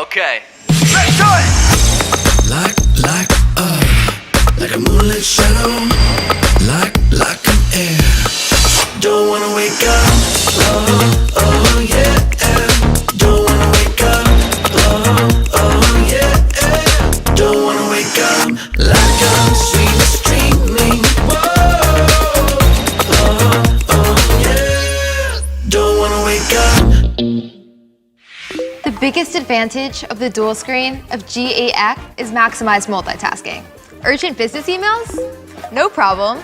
Okay, let's do it! Like a moonlit shadow, like an air. Don't wanna wake up, oh yeah. Don't wanna wake up, oh yeah. Don't wanna wake up like a stream streaming. Whoa, oh yeah. Don't wanna wake up. The biggest advantage of the dual screen of G8X is maximized multitasking. Urgent business emails? No problem.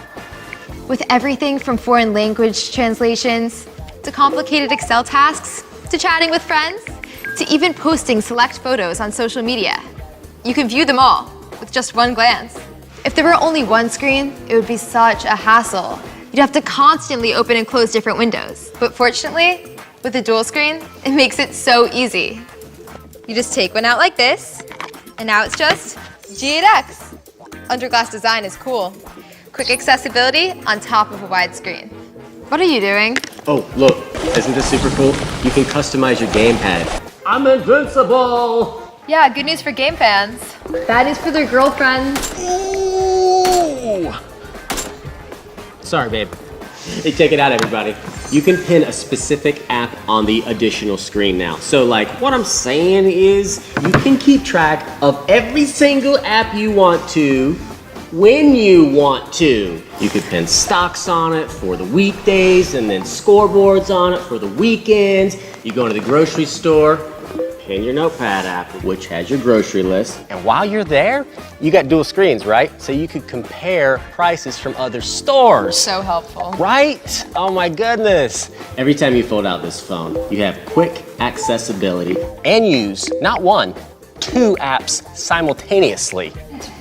With everything from foreign language translations, to complicated Excel tasks, to chatting with friends, to even posting select photos on social media. You can view them all with just one glance. If there were only one screen, it would be such a hassle. You'd have to constantly open and close different windows. But fortunately, with the dual screen, it makes it so easy. You just take one out like this, and now it's just G8X. Underglass design is cool. Quick accessibility on top of a wide screen. What are you doing? Oh, look, isn't this super cool? You can customize your gamepad. I'm invincible! Yeah, good news for game fans. Bad news for their girlfriends. Ooh! Sorry, babe. Hey, check it out, everybody. You can pin a specific app on the additional screen now. So, like, what I'm saying is you can keep track of every single app you want to when you want to. You could pin stocks on it for the weekdays and then scoreboards on it for the weekends. You go into the grocery store, pin your notepad app, which has your grocery list. And while you're there, you got dual screens, right? So you could compare prices from other stores. So helpful. Right? Oh my goodness. Every time you fold out this phone, you have quick accessibility and use not one, two apps simultaneously.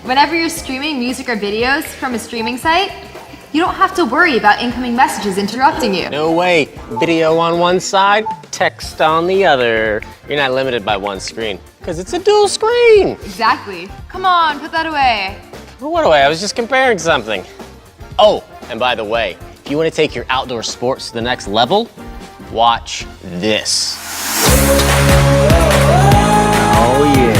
Whenever you're streaming music or videos from a streaming site, you don't have to worry about incoming messages interrupting you. No way. Video on one side, text on the other. You're not limited by one screen because it's a dual screen. Exactly. Come on, put that away. What away? I was just comparing something. Oh, and by the way, if you want to take your outdoor sports to the next level, watch this. Oh yeah.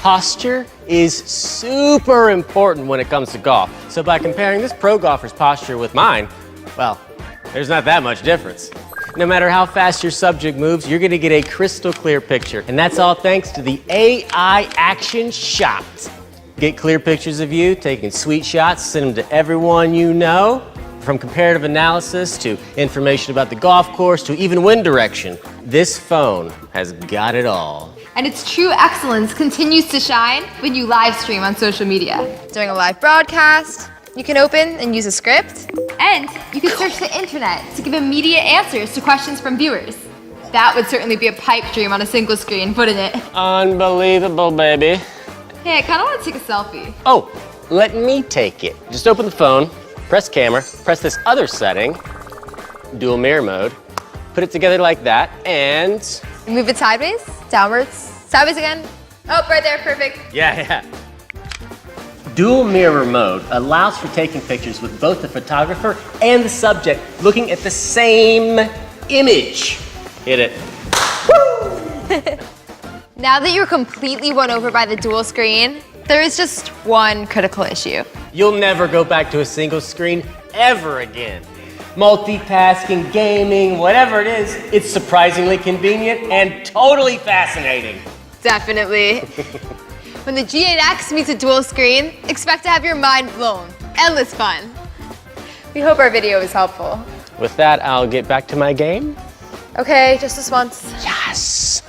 Posture is super important when it comes to golf. So by comparing this pro golfer's posture with mine, well, there's not that much difference. No matter how fast your subject moves, you're gonna get a crystal clear picture. And that's all thanks to the AI Action Shot. Get clear pictures of you, taking sweet shots, send them to everyone you know. From comparative analysis to information about the golf course to even wind direction, this phone has got it all. And its true excellence continues to shine when you live stream on social media. During a live broadcast, you can open and use a script, and you can search the internet to give immediate answers to questions from viewers. That would certainly be a pipe dream on a single screen, wouldn't it? Unbelievable, baby. Hey, I kind of want to take a selfie. Oh, let me take it. Just open the phone, press camera, press this other setting, dual mirror mode, put it together like that, and... Move it sideways, downwards, sideways again. Oh, right there, perfect. Yeah. Dual mirror mode allows for taking pictures with both the photographer and the subject looking at the same image. Hit it. Woo! Now that you're completely won over by the dual screen, there is just one critical issue. You'll never go back to a single screen ever again. Multitasking, gaming, whatever it is, it's surprisingly convenient and totally fascinating. Definitely. When the G8X meets a dual screen, expect to have your mind blown. Endless fun. We hope our video was helpful. With that, I'll get back to my game. Okay, just this once. Yes!